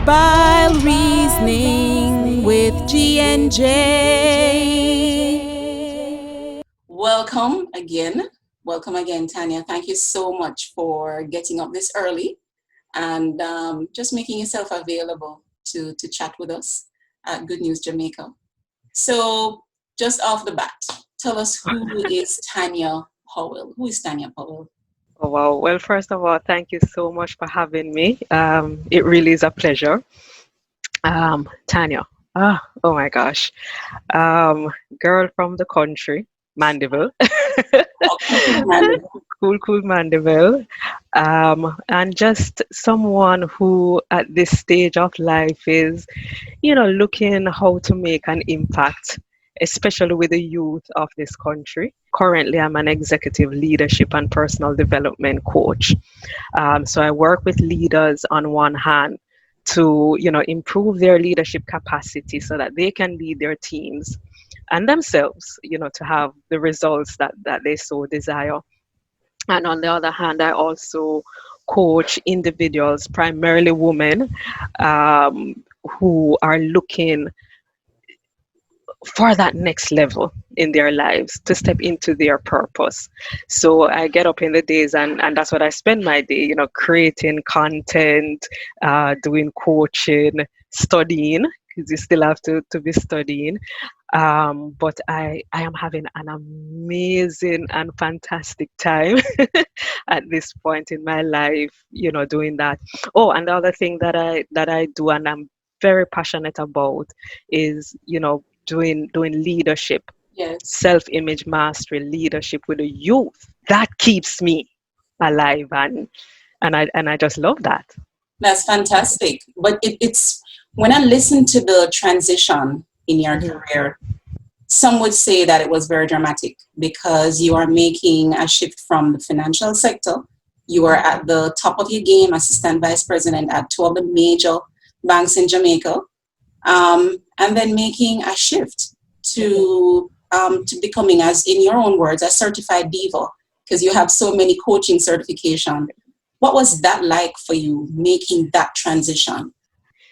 Bile reasoning with G and J. Welcome again. Welcome again, Tanya. Thank you so much for getting up this early and just making yourself available to chat with us at Good News Jamaica. So, just off the bat, tell us who is Tanya Powell? Who is Tanya Powell? Oh, wow. Well, first of all, thank you so much for having me. It really is a pleasure. Tanya. Oh my gosh. Girl from the country, Mandeville. Cool Mandeville. And just someone who at this stage of life is, looking how to make an impact, especially with the youth of this country. Currently, I'm an executive leadership and personal development coach. So I work with leaders on one hand to, improve their leadership capacity so that they can lead their teams and themselves, to have the results that they so desire. And on the other hand, I also coach individuals, primarily women, who are looking for that next level in their lives to step into their purpose. So I get up in the days and that's what I spend my day, creating content, doing coaching, studying, because you still have to be studying. But I am having an amazing and fantastic time at this point in my life, doing that. Oh, and the other thing that I do and I'm very passionate about is, doing leadership, Yes. self-image mastery, leadership with the youth. That keeps me alive, and I just love that. That's fantastic. But it's when I listen to the transition in your career, some would say that it was very dramatic because you are making a shift from the financial sector. You are at the top of your game, assistant vice president at two of the major banks in Jamaica, and then making a shift to becoming, as in your own words, a certified diva because you have so many coaching certification. What was that like for you making that transition?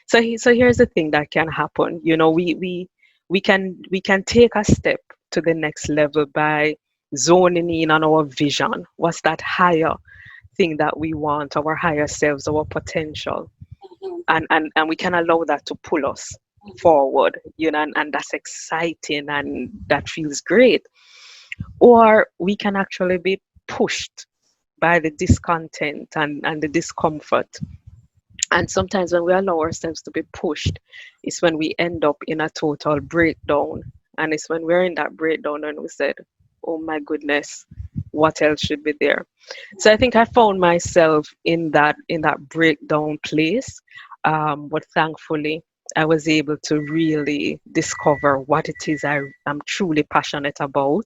So here's the thing that can happen. We can take a step to the next level by zoning in on our vision. What's that higher thing that we want, our higher selves, our potential? And we can allow that to pull us forward, and that's exciting and that feels great. Or we can actually be pushed by the discontent and the discomfort. And sometimes when we allow ourselves to be pushed, it's when we end up in a total breakdown. And it's when we're in that breakdown and we said, oh my goodness, what else should be there? So I think I found myself in that breakdown place. But thankfully, I was able to really discover what it is I'm truly passionate about.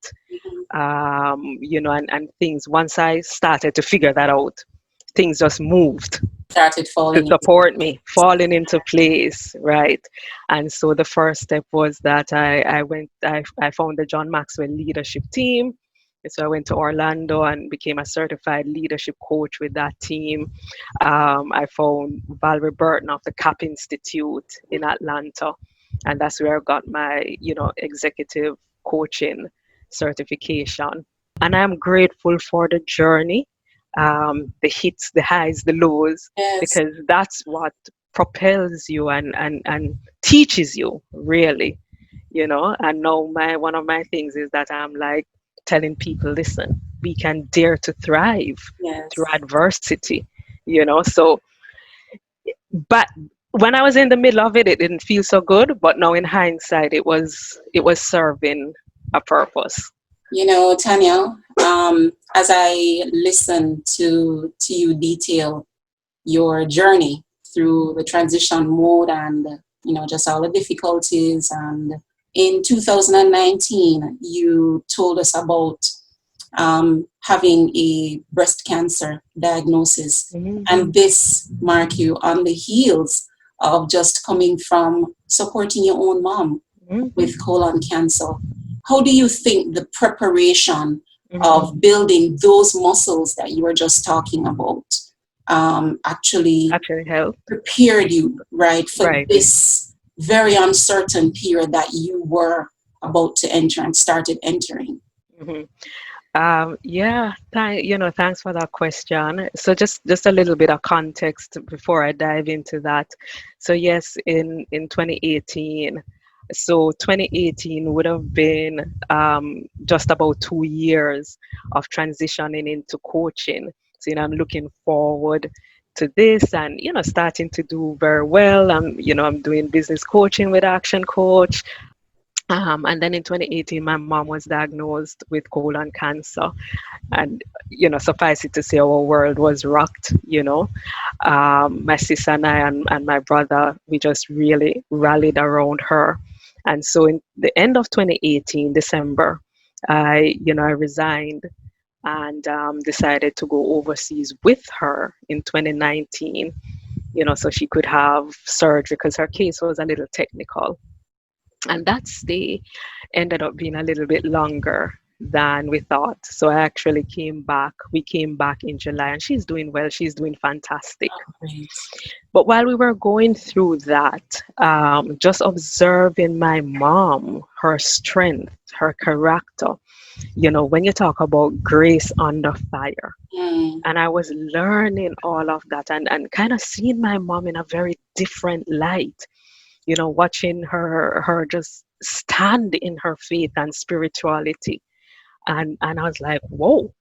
And things, once I started to figure that out, things just moved Started to falling into support me, falling into place, right? And so the first step was that I found the John Maxwell leadership team. And so I went to Orlando and became a certified leadership coach with that team. I found Valerie Burton of the CAP Institute in Atlanta, and that's where I got my, executive coaching certification. And I'm grateful for the journey, the hits, the highs, the lows, yes. because that's what propels you and teaches you really, And now one of my things is that I'm like telling people, listen, we can dare to thrive Yes. through adversity, So, but when I was in the middle of it, it didn't feel so good. But now in hindsight, it was serving a purpose. Tanya, as I listen to you detail your journey through the transition mode and, just all the difficulties. And in 2019, you told us about having a breast cancer diagnosis. Mm-hmm. And this marked you on the heels of just coming from supporting your own mom with colon cancer. How do you think the preparation of building those muscles that you were just talking about actually Actually help. prepared you, right, for Right. this very uncertain period that you were about to enter and started entering? Hmm. Yeah, thanks for that question. So just a little bit of context before I dive into that. So yes, in 2018, so 2018 would have been just about 2 years of transitioning into coaching. So I'm looking forward to this, and starting to do very well. I'm doing business coaching with Action Coach. And then in 2018, my mom was diagnosed with colon cancer. And, suffice it to say, our world was rocked. My sister and I and my brother, we just really rallied around her. And so in the end of 2018, December, I resigned and decided to go overseas with her in 2019, so she could have surgery because her case was a little technical. And that stay ended up being a little bit longer than we thought. So I actually came back. We came back in July, and she's doing well. She's doing fantastic. Great. But while we were going through that, just observing my mom, her strength, her character, when you talk about grace under fire, Mm, and I was learning all of that, and kind of seeing my mom in a very different light, watching her just stand in her faith and spirituality. And I was like, whoa,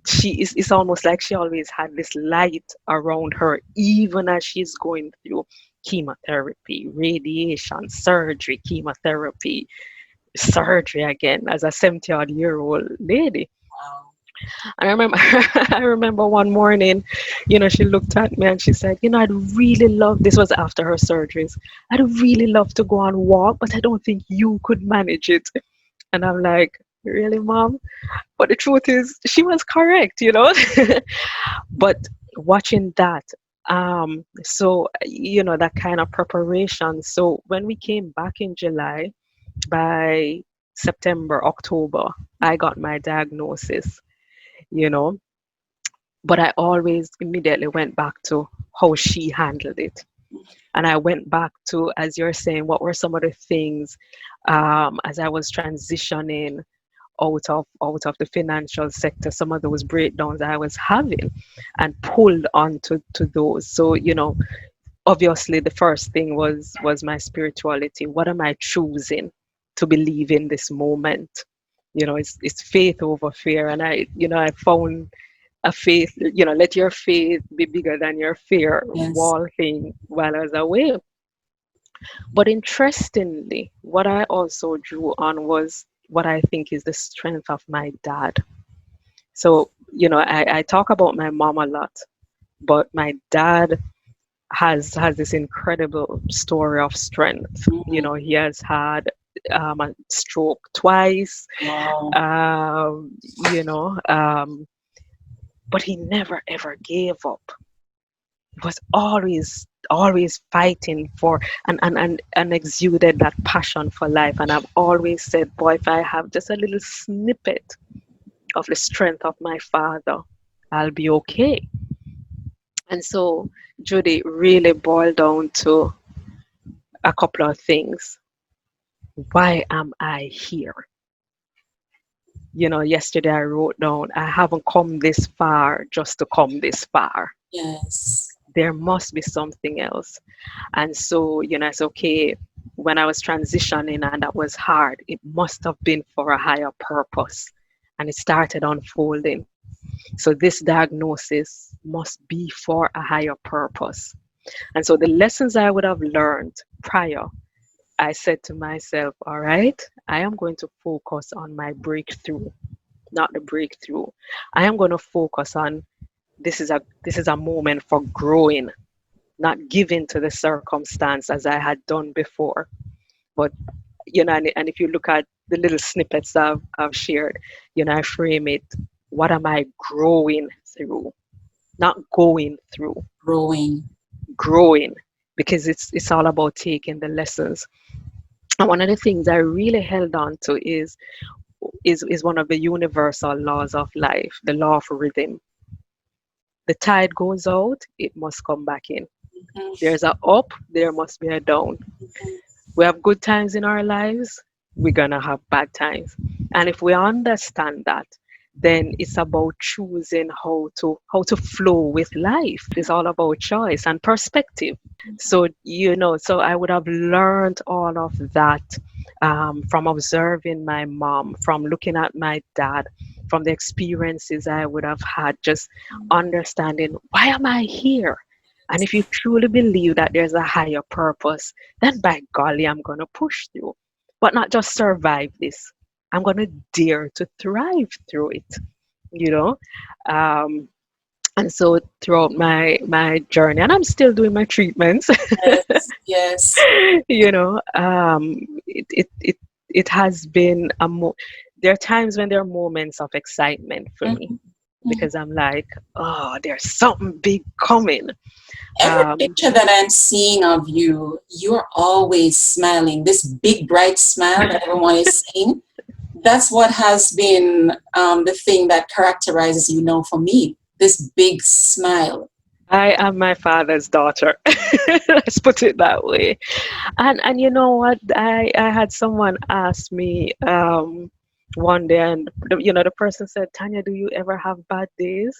she is, it's almost like she always had this light around her, even as she's going through chemotherapy, radiation, surgery, chemotherapy, surgery again as a 70-odd-year-old lady. wow. And I remember, I remember one morning, she looked at me and she said, I'd really love, this was after her surgeries, I'd really love to go and walk, but I don't think you could manage it. And I'm like, really, mom? But the truth is, she was correct. But watching that, that kind of preparation. So when we came back in July, by September, October, I got my diagnosis, you know but I always immediately went back to how she handled it. And I went back to, as you're saying, what were some of the things, as I was transitioning out of the financial sector, some of those breakdowns I was having, and pulled onto to those. So, obviously the first thing was my spirituality. What am I choosing to believe in this moment? It's faith over fear. And I found a faith, let your faith be bigger than your fear Yes. wall thing while I was away. But interestingly, what I also drew on was what I think is the strength of my dad. So, I talk about my mom a lot, but my dad has this incredible story of strength. Mhm. He has had a stroke twice, Wow. um, you know, um, but he never ever gave up. He was always fighting for, and exuded that passion for life. And I've always said, boy, if I have just a little snippet of the strength of my father, I'll be okay. And so, Judy, really boiled down to a couple of things. Why am I here? Yesterday I wrote down, I haven't come this far just to come this far. Yes. There must be something else. And so, it's okay. When I was transitioning and that was hard, it must have been for a higher purpose. And it started unfolding. So this diagnosis must be for a higher purpose. And so the lessons I would have learned prior, I said to myself, all right, I am going to focus on my breakthrough, not the breakthrough. I am going to focus on, this is a moment for growing, not giving to the circumstance as I had done before. But and if you look at the little snippets I've shared, I frame it, what am I growing through? Not going through, Growing. growing, because it's all about taking the lessons. And one of the things I really held on to is one of the universal laws of life, the law of rhythm. the tide goes out, it must come back in. Mhm. There's a up, there must be a down. We have good times in our lives, we're gonna have bad times. And if we understand that, then it's about choosing how to flow with life. It's all about choice and perspective. So, so I would have learned all of that from observing my mom, from looking at my dad, from the experiences I would have had, just understanding, why am I here? And if you truly believe that there's a higher purpose, then by golly, I'm going to push through. But not just survive this. I'm going to dare to thrive through it, you know? Um, and so throughout my journey, and I'm still doing my treatments, Yes, yes. it has been there are times when there are moments of excitement for me Mhm, mhm. because I'm like, oh, there's something big coming. Every Um, picture that I'm seeing of you, you're always smiling. This big, bright smile that everyone is seeing, that's what has been the thing that characterizes you now for me. This big smile. I am my father's daughter. Let's put it that way. And you know what? I had someone ask me one day, and the person said, Tanya, do you ever have bad days?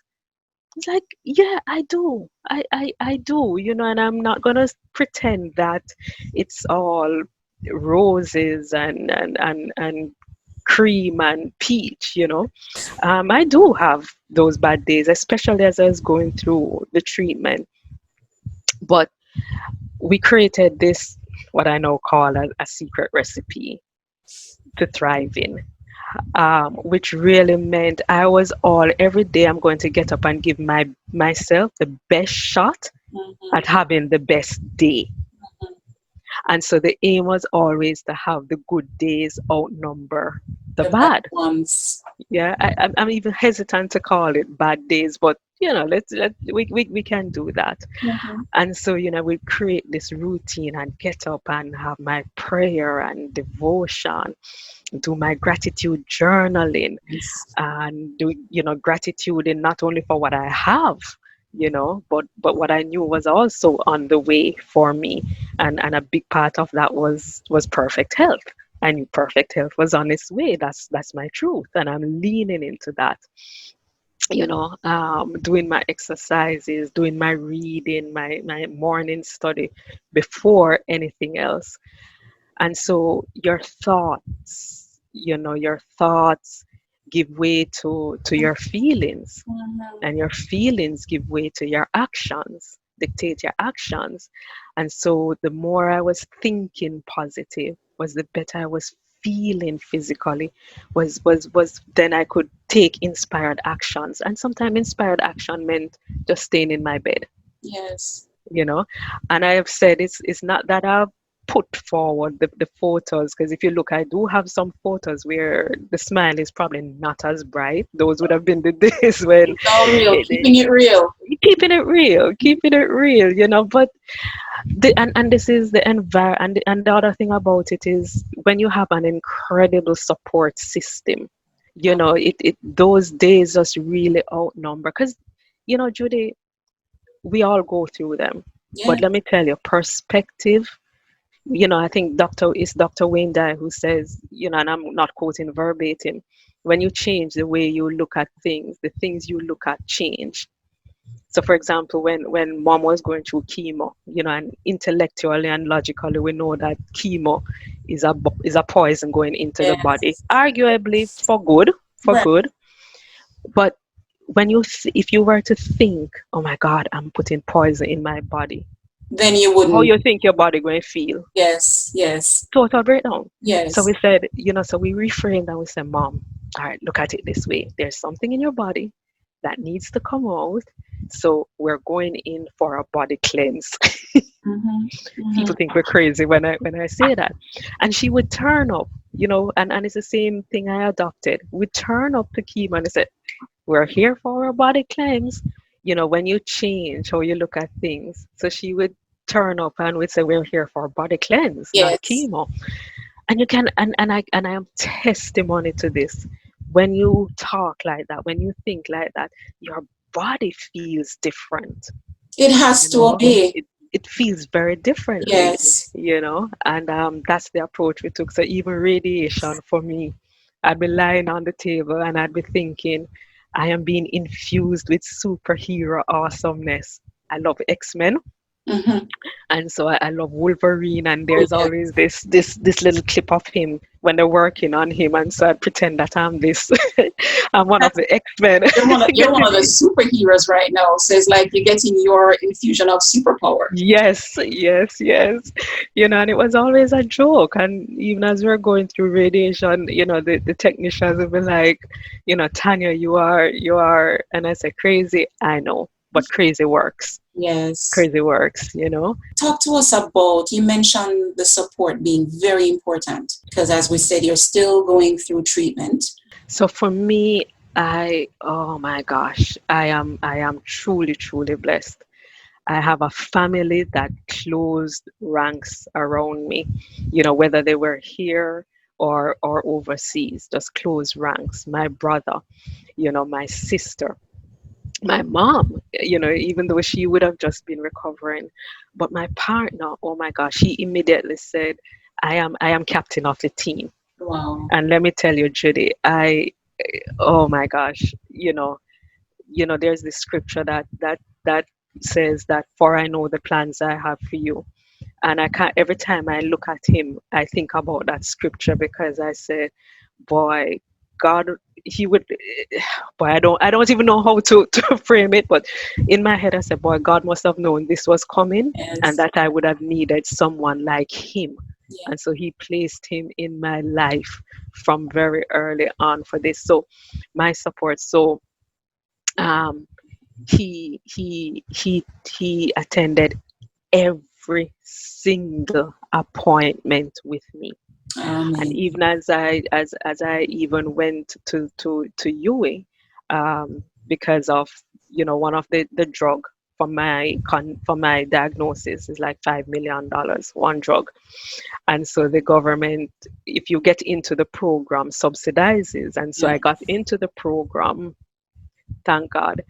It's like, yeah, I do. I do, and I'm not gonna pretend that it's all roses and cream and peach. I do have those bad days, especially as I was going through the treatment. But we created this, what I now call a secret recipe to thrive in, which really meant I was all every day I'm going to get up and give myself the best shot Mhm, at having the best day. mhm. And so the aim was always to have the good days outnumber the The bad bad. ones. Yeah, I'm even hesitant to call it bad days, but we can do that. Mhm. And so, we create this routine and get up and have my prayer and devotion, do my gratitude journaling, Yes. and do, gratitude in not only for what I have, but what I knew was also on the way for me. And a big part of that was perfect health. I knew perfect health was on its way. That's my truth. And I'm leaning into that, doing my exercises, doing my reading, my morning study before anything else. And so your thoughts give way to your feelings, Mhm. and your feelings give way to your actions, dictate your actions. And so the more I was thinking positive, was the better I was feeling physically, was then I could take inspired actions. And sometimes inspired action meant just staying in my bed, Yes. you know and I have said it's not that I've put forward the photos, because if you look, I do have some photos where the smile is probably not as bright. Those would have been the days when It's all real. it, Keeping it real. keeping it real. But and this is the environment, and the other thing about it is when you have an incredible support system, those days just really outnumber, because Judy, we all go through them. Yeah. But let me tell you, perspective, I think Dr. Wayne Dyer who says, and I'm not quoting verbatim, when you change the way you look at things, the things you look at change. So for example, when mom was going through chemo, and intellectually and logically we know that chemo is a poison going into the body, Yes. arguably for Right. good. But if you were to think, oh my God, I'm putting poison in my body, Then you how wouldn't. you think your body going to feel? Yes. Yes. Total breakdown. So Yes. we said, so we reframed and we said, Mom, all right, look at it this way. There's something in your body that needs to come out. So we're going in for a body cleanse. Mm-hmm. People Mm-hmm. think we're crazy when I say that. And she would turn up, and it's the same thing I adopted. We turn up to chemo and I said, we're here for a body cleanse. When you change how you look at things. So she would turn up and would say, we're here for a body cleanse, not Yes. chemo. And you can, and I am testimony to this. When you talk like that, when you think like that, your body feels different. It has to obey. It feels very differently, Yes. and that's the approach we took. So even radiation for me, I'd be lying on the table and I'd be thinking, I am being infused with superhero awesomeness. I love X-Men, Mm-hmm. and so I love Wolverine, and Oh, there's yeah. always this little clip of him when they're working on him, and so I pretend that I'm this, I'm one of That's, the X-Men. you're one of the superheroes right now. So it's like you're getting your infusion of superpower. Yes, yes, yes. And it was always a joke. And even as we were going through radiation, the technicians would be like, Tanya, you are, and I say, crazy. I know, but crazy works. Yes. Crazy works. Talk to us about, you mentioned the support being very important because, as we said, you're still going through treatment. So for me, oh my gosh, I am truly, truly blessed. I have a family that closed ranks around me, whether they were here or overseas, just closed ranks. My brother, my sister, my mom, even though she would have just been recovering. But my partner, oh my gosh, he immediately said, I am captain of the team. Wow. And let me tell you, Judy, oh my gosh, there's this scripture that says that, for I know the plans I have for you. And I can't, every time I look at him, I think about that scripture, because I say, boy, God, he would, boy, I don't even know how to frame it, but in my head I said, boy, God must have known this was coming, and Yes. that I would have needed someone like him. Yeah. And so he placed him in my life from very early on for this. So my support. So um, he attended every single appointment with me. And Amen. even as I even went to UA, because of one of the drug for my diagnosis is like $5 million, one drug. And so the government, if you get into the program, subsidizes. And so Yeah. I got into the program, thank God.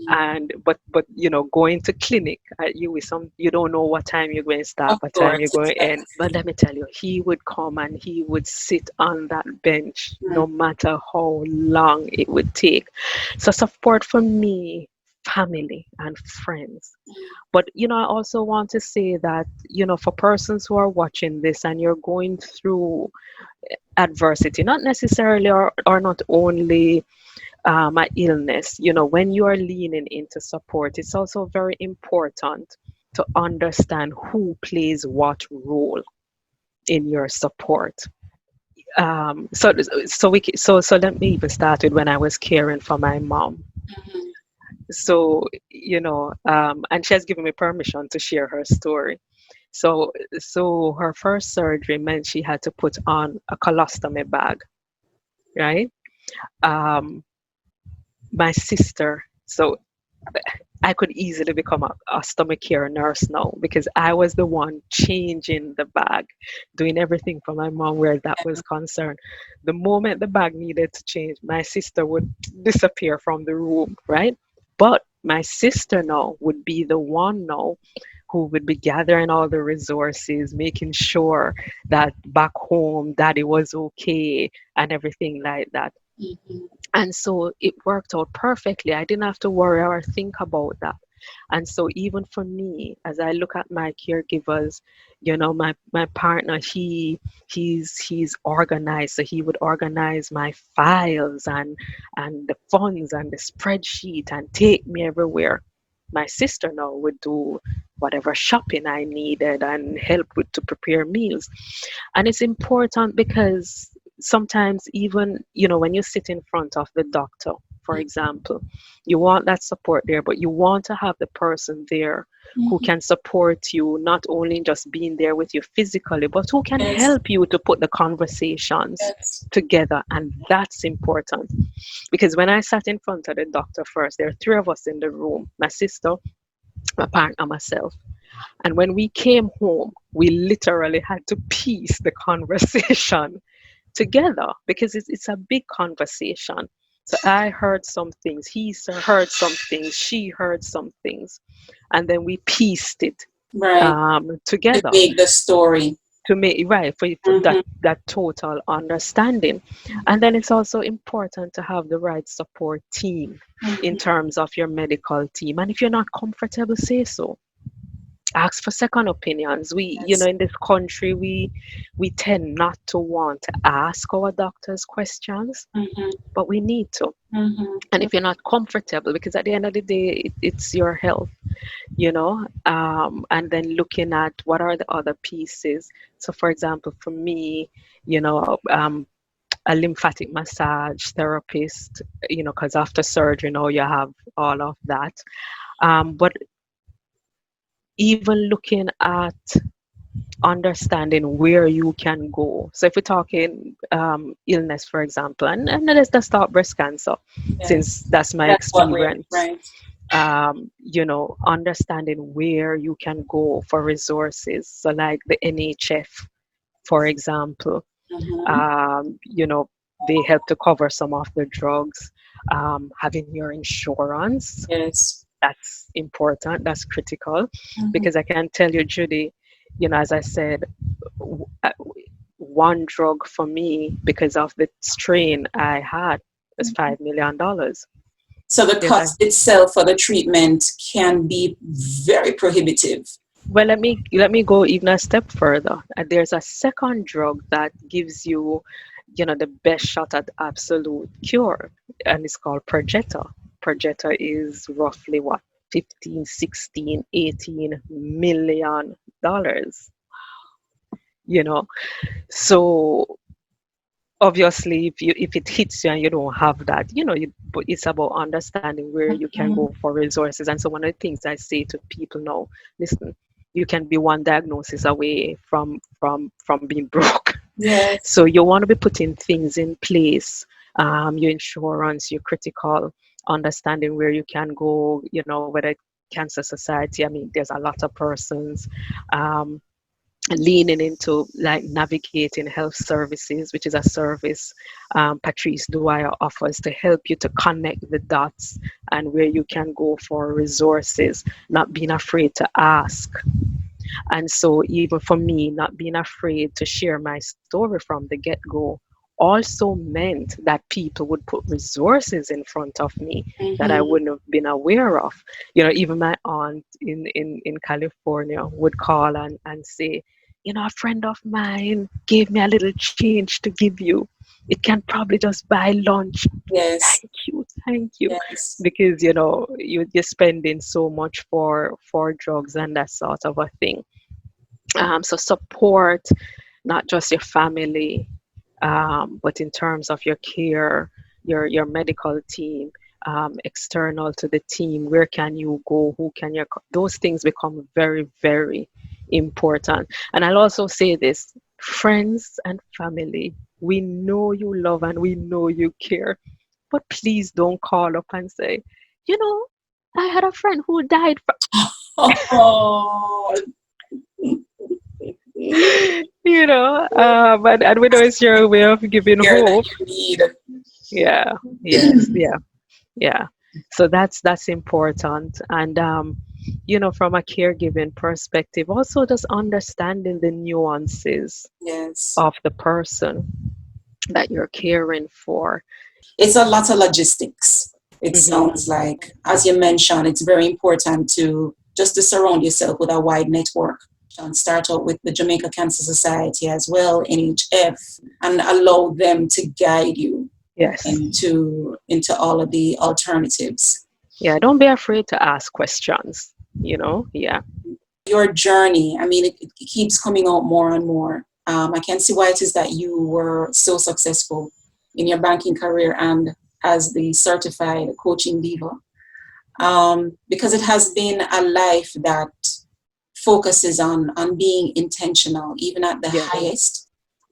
Mm. And but going to clinic at you don't know what time you're going to start, Of what time you're course. going to end. Exactly. But let me tell you, he would come and he would sit on that bench Mm. no matter how long it would take. So support for me, family and friends. But I also want to say that for persons who are watching this and you're going through adversity, not necessarily or not only an illness, when you are leaning into support, it's also very important to understand who plays what role in your support. So let me even start with when I was caring for my mom. Mhm. So and she has given me permission to share her story. So her first surgery meant she had to put on a colostomy bag, right? Um, my sister. So I could easily become a stomach care nurse now, because I was the one changing the bag, doing everything for my mom where that was concerned. The moment the bag needed to change, my sister would disappear from the room, right? But my sister now would be the one now who would be gathering all the resources, making sure that back home daddy was okay and everything like that. Mhm. And so it worked out perfectly. I didn't have to worry or think about that. And so even for me, as I look at my caregivers, my partner, he's organized. So he would organize my files and the funds and the spreadsheet and take me everywhere. My sister now would do whatever shopping I needed and help with to prepare meals. And it's important because sometimes, even when you sit in front of the doctor, for example, you want that support there, but you want to have the person there who Mhm. can support you, not only just being there with you physically, but who can Yes. help you to put the conversations Yes. together. And that's important, because when I sat in front of the doctor first, there are three of us in the room: my sister, my partner, myself. And when we came home, we literally had to piece the conversation together, because it's a big conversation. So I heard some things, heard some things, she heard some things, and then we pieced it Right. To together make the story. to make right for Mm-hmm. that total understanding. And then it's also important to have the right support team in Mm-hmm. terms of your medical team. And if you're not comfortable, say so. Ask for second opinions. We, Yes. in this country, we tend not to want to ask our doctors questions, Mm-hmm. but we need to. And Mm-hmm. if you're not comfortable, because at the end of the day, it's your health, and then looking at what are the other pieces. So, for example, for me, a lymphatic massage therapist, because after surgery, you have all of that. But even looking at understanding where you can go. So if we're talking illness, for example, and let's just start breast cancer, since Yes. that's my That's what we're experience. right. Understanding where you can go for resources. So like the NHF, for example, Mm-hmm. um, you know, they help to cover some of the drugs. Having your insurance, Yes. that's important, that's critical, Mm-hmm. because I can tell you, Judy, as I said, w- uh, one drug for me, because of the strain I had, was $5 million. So the There's a cost itself for the treatment can be very prohibitive. Well, let me go even a step further. There's a second drug that gives you, the best shot at absolute cure, and it's called Perjeta. Perjeta is roughly what, 15, 16, 18 million dollars. You know, so obviously, if it hits you and you don't have that, but it's about understanding where you can Mhm. go for resources. And so one of the things I say to people now, listen, you can be one diagnosis away from being broke. Yes. So you want to be putting things in place, your insurance, your critical understanding where you can go, whether Cancer Society, I mean, there's a lot of persons um, leaning into like navigating health services, which is a service Patrice Dwyer offers to help you to connect the dots and where you can go for resources, not being afraid to ask. And so, even for me, not being afraid to share my story from the get go also meant that people would put resources in front of me that I Mm-hmm. wouldn't have been aware of. Even my aunt in California would call and say, a friend of mine gave me a little change to give you. It can probably just buy lunch. Yes. Thank you. Yes. Because, you're spending so much for drugs and that sort of a thing. So support not just your family, but in terms of your care, your medical team, external to the team. Where can you go? Who can you? Those things become very, very important. And I'll also say this: friends and family. We know you love and we know you care, but please don't call up and say, you know, I had a friend who died from, Oh. and we know it's your way of giving Care that hope. you need. Yeah, yes, yeah, yeah. So that's important. And from a caregiving perspective, also just understanding the nuances Yes. of the person that you're caring for. It's a lot of logistics. It Hmm. sounds like, as you mentioned, it's very important to just to surround yourself with a wide network. And start out with the Jamaica Cancer Society as well, NHF, and allow them to guide you Yes. into all of the alternatives. Yeah, don't be afraid to ask questions, Yeah. Your journey, I mean, it keeps coming out more and more. I can see why it is that you were so successful in your banking career and as the certified coaching diva, because it has been a life that focuses on being intentional, even at the Yes. highest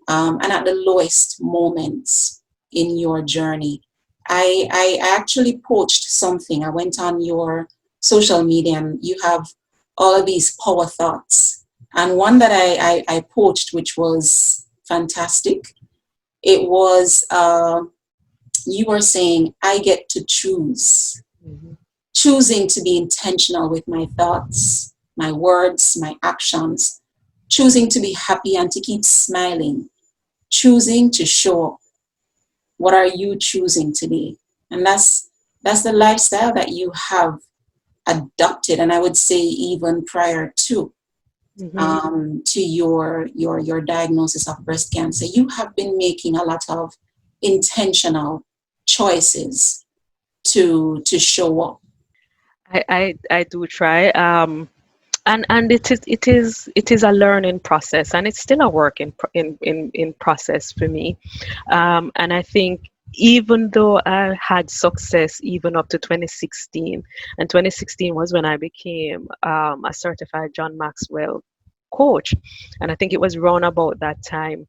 and at the lowest moments in your journey. I actually poached something. I went on your social media and you have all of these power thoughts. And one that I poached, which was fantastic, it was you were saying, I get to choose, Mhm. choosing to be intentional with my thoughts, my words, my actions, choosing to be happy and to keep smiling, choosing to show up. What are you choosing today? And that's the lifestyle that you have adopted, and I would say even prior Mhm. to your diagnosis of breast cancer, you have been making a lot of intentional choices to show up. I do try. And it is a learning process, and it's still a work in process for me. And I think even though I had success even up to 2016, and 2016 was when I became a certified John Maxwell coach, and I think it was around about that time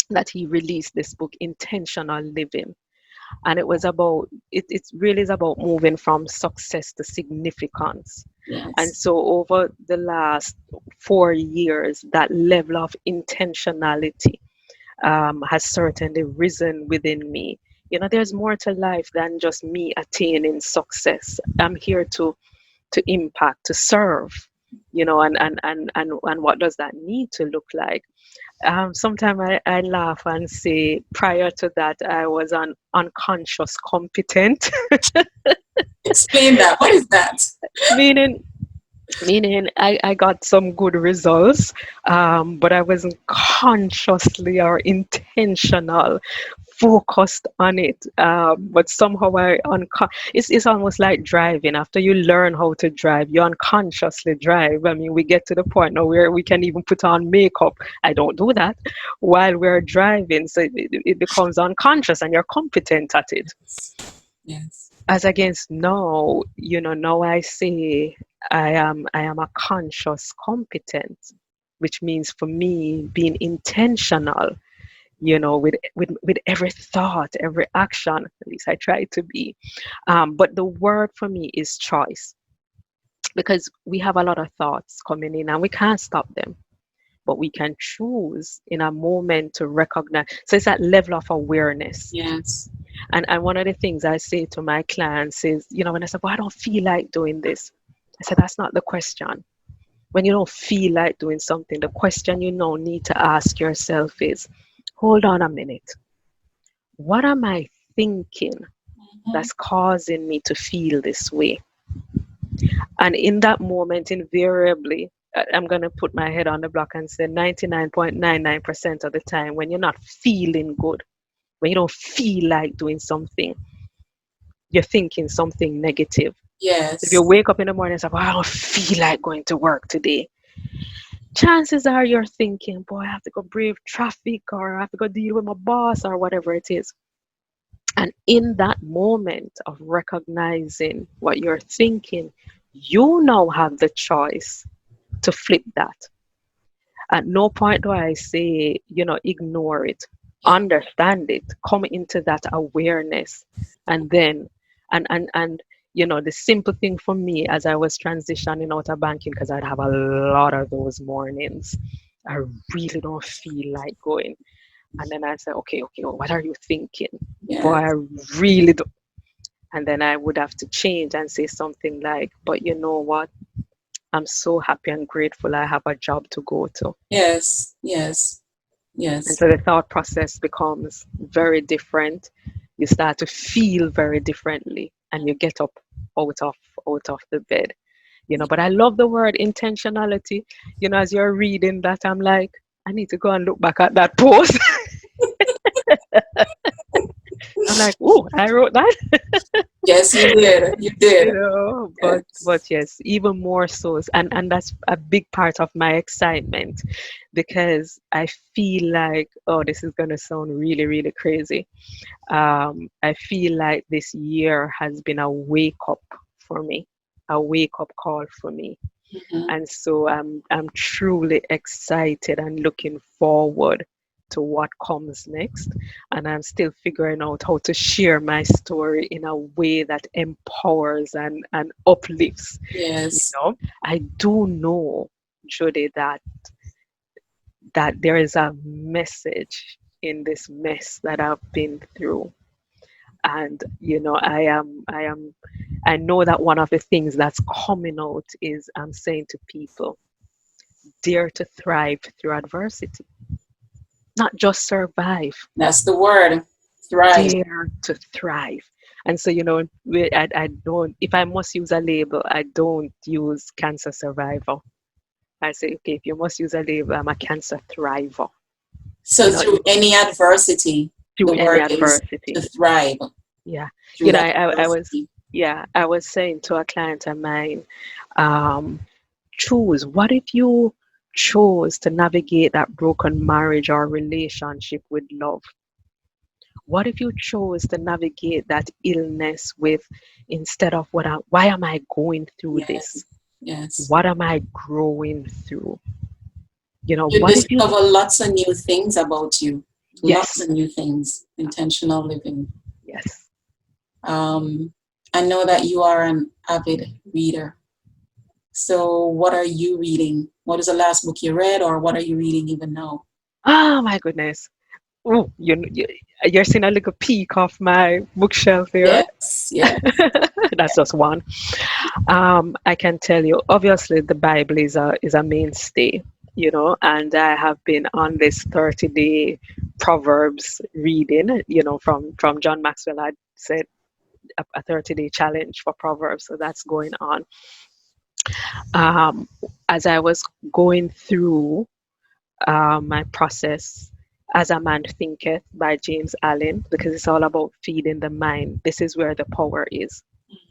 that he released this book, Intentional Living. And it really is about moving from success to significance. And Yes. so over the last 4 years, that level of intentionality has certainly risen within me. There's more to life than just me attaining success. I'm here to impact, to serve, and what does that need to look like? Sometimes I laugh and say prior to that I was an unconscious competent, Explain that. What is that? meaning I got some good results, but I wasn't consciously or intentional focused on it. But somehow it's almost like driving. After you learn how to drive, you unconsciously drive. I mean, we get to the point now where we can even put on makeup. I don't do that while we're driving, so it becomes unconscious and you're competent at it. Yes. As against now, now I say I am a conscious competent, which means for me being intentional, with every thought, every action. At least I try to be. But the word for me is choice, because we have a lot of thoughts coming in and we can't stop them. But we can choose in a moment to recognize. So it's that level of awareness. Yes. And one of the things I say to my clients is, when I say, well, I don't feel like doing this, I said, that's not the question. When you don't feel like doing something, the question you now need to ask yourself is, hold on a minute. What am I thinking Mhm. that's causing me to feel this way? And in that moment, invariably, I'm going to put my head on the block and say 99.99% of the time, when you're not feeling good, when you don't feel like doing something, you're thinking something negative. If you Yes. wake up in the morning and say, well, I don't feel like going to work today, chances are you're thinking, boy, I have to go brave traffic, or I have to go deal with my boss, or whatever it is. And in that moment of recognizing what you're thinking, you now have the choice to flip that. At no point do I say, ignore it, Yeah. understand it, come into that awareness. And then, and the simple thing for me as I was transitioning out of banking, because I'd have a lot of those mornings, I really don't feel like going. And then I say, okay, well, what are you thinking? Boy, Yes. I really don't. And then I would have to change and say something like, but you know what? I'm so happy and grateful I have a job to go to. Yes. Yes. And Yes. so the thought process becomes very different. You start to feel very differently and you get up out of out of the bed. But I love the word intentionality. As you're reading that, I'm like, I need to go and look back at that post. I'm like, oh, I wrote that. Yes, you did. You did. But yes, even more so, and that's a big part of my excitement, because I feel like, oh, this is gonna sound really really crazy. I feel like this year has been a wake up for me, a wake up call for me. Mhm. And so I'm truly excited and looking forward to what comes next. And I'm still figuring out how to share my story in a way that empowers and uplifts. You Yes. know, I do know, Judy, that there is a message in this mess that I've been through. And I know that one of the things that's coming out is I'm saying to people, dare to thrive through adversity, not just survive, That's the word. Thrive. dare to thrive. And so, I don't, if I must use a label, I don't use cancer survivor. I say, okay, if you must use a label, I'm a cancer thriver. So You know, through any adversity, through the any word is to adversity. thrive Yeah. through that I was, adversity. yeah, I was saying to a client of mine, um, choose. What if you chose to navigate that broken marriage or relationship with love? What if you chose to navigate that illness with, instead of why am I going through Yes. this? Yes. What am I growing through? You What if you, discover lots of new things about you. Lots yes, of new things. Intentional living. yes. Um, I know that you are an avid reader. So what are you reading? What is the last book you read, or what are you reading even now? Oh my goodness. Oh, you're seeing a little peek of my bookshelf here. Yes, yes, That's just one. I can tell you, obviously, the Bible is a mainstay, and I have been on this 30-day Proverbs reading, from John Maxwell. I said a 30-day challenge for Proverbs, so that's going on. Um, as I was going through my process, As a Man Thinketh by James Allen, because it's all about feeding the mind. This is where the power is.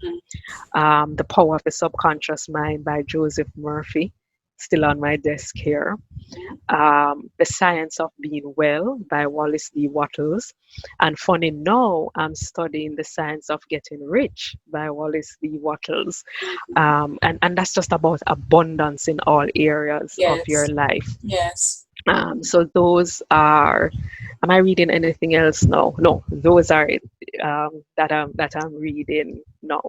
mhm, The Power of the Subconscious Mind by Joseph Murphy, still on my desk here. The Science of Being Well by Wallace D. Wattles. And funny now, I'm studying The Science of Getting Rich by Wallace D. Wattles. mhm. And that's just about abundance in all areas of your Yes, life. yes. So those are. Am I reading anything else? No, no. Those are it, that I'm reading now.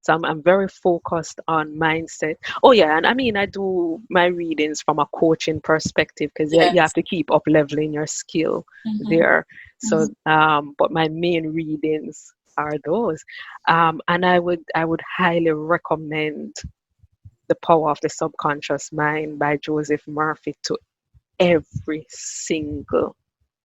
So I'm very focused on mindset. Oh yeah, and I mean I do my readings from a coaching perspective because you have Yes. to keep up leveling your skill Mhm, there. So, mhm. but my main readings are those, and I would highly recommend The Power of the Subconscious Mind by Joseph Murphy to every single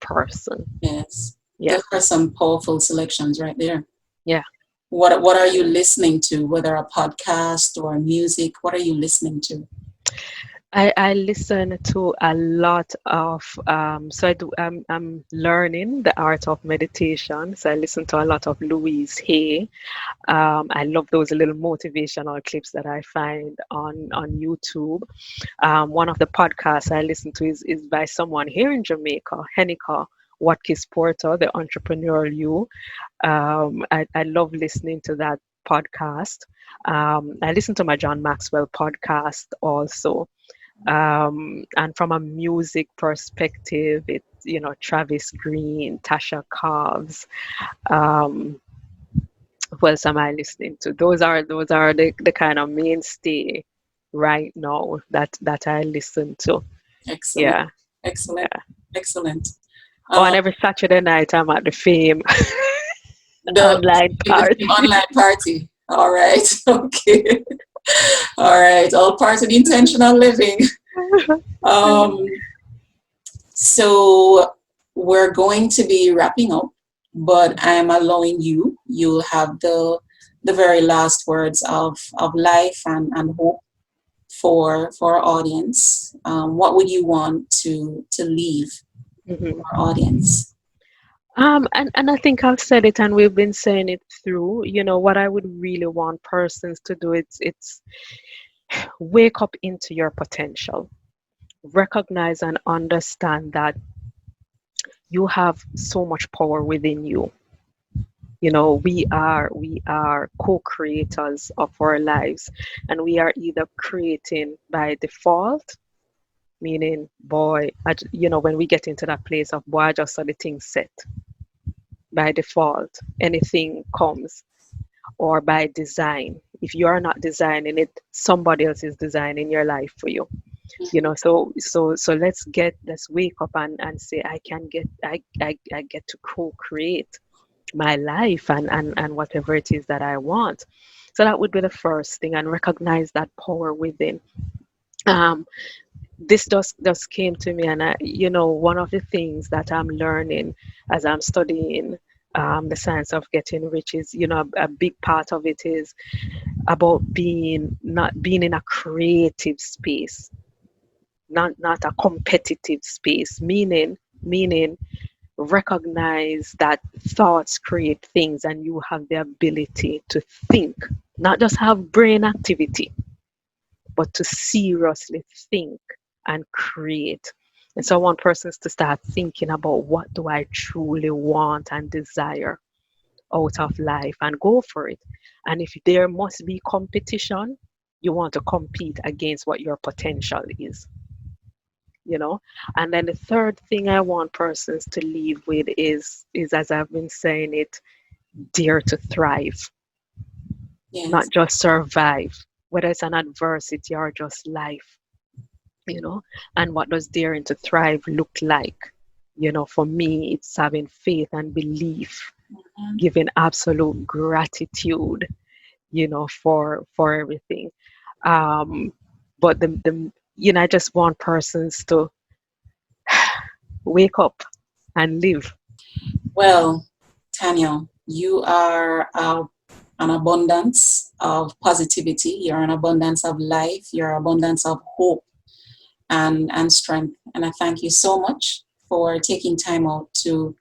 person. Yes. Yeah, Those are some powerful selections right there. yeah. What are you listening to? Whether a podcast or music, what are you listening to? I listen to a lot of so I'm learning the art of meditation. So I listen to a lot of Louise Hay. I love those little motivational clips that I find on YouTube. One of the podcasts I listen to is by someone here in Jamaica, Henika Watkis Porter, the Entrepreneurial You. I love listening to that podcast. I listen to my John Maxwell podcast also. And from a music perspective, it's Travis Green, Tasha Cobbs. Um, who else am I listening to? Those are the kind of mainstay right now that I listen to. Excellent, Yeah, excellent, yeah. excellent. Oh, and Um, every Saturday night I'm at the Fame the online the party. online party. All right, okay. All right, all part of intentional living. Um, so we're going to be wrapping up, but I'm allowing you. You'll have the very last words of life and hope for our audience. What would you want to leave Mhm. our audience? And I think I've said it, and we've been saying it through. What I would really want persons to do, it's wake up into your potential, recognize and understand that you have so much power within you. We are co-creators of our lives, and we are either creating by default, meaning, boy, when we get into that place of, boy, I just saw the thing set by default, anything comes, or by design. If you are not designing it, somebody else is designing your life for you. So let's wake up and say, I get to co-create. my life and whatever it is that I want. So that would be the first thing, and recognize that power within. Um, this just came to me, and one of the things that I'm learning as I'm studying the science of getting rich is, a big part of it is about not being in a creative space, not a competitive space, meaning recognize that thoughts create things, and you have the ability to think, not just have brain activity, but to seriously think and create. And so I want persons to start thinking about, what do I truly want and desire out of life, and go for it. And if there must be competition, you want to compete against what your potential is, you know. And then the third thing I want persons to leave with is, as I've been saying it, dare to thrive, not Yes. just survive, whether it's an adversity or just life, you know. And what does daring to thrive look like? For me, it's having faith and belief, Mhm. giving absolute gratitude, for everything. um but the I just want persons to wake up and live. Well, Tanya, you are an abundance of positivity. You're an abundance of life. You're an abundance of hope and strength. And I thank you so much for taking time out to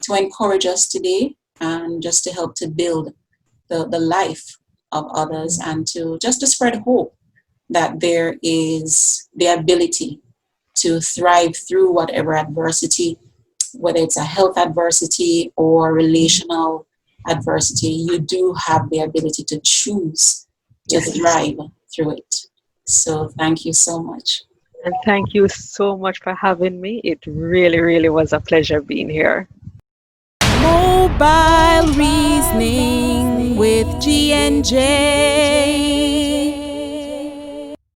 encourage us today and just to help to build the life of others and to just to spread hope that there is the ability to thrive through whatever adversity, whether it's a health adversity or relational adversity. You do have the ability to choose to Yes. thrive through it. So thank you so much. And thank you so much for having me. It really, really was a pleasure being here. Mobile reasoning with G and J.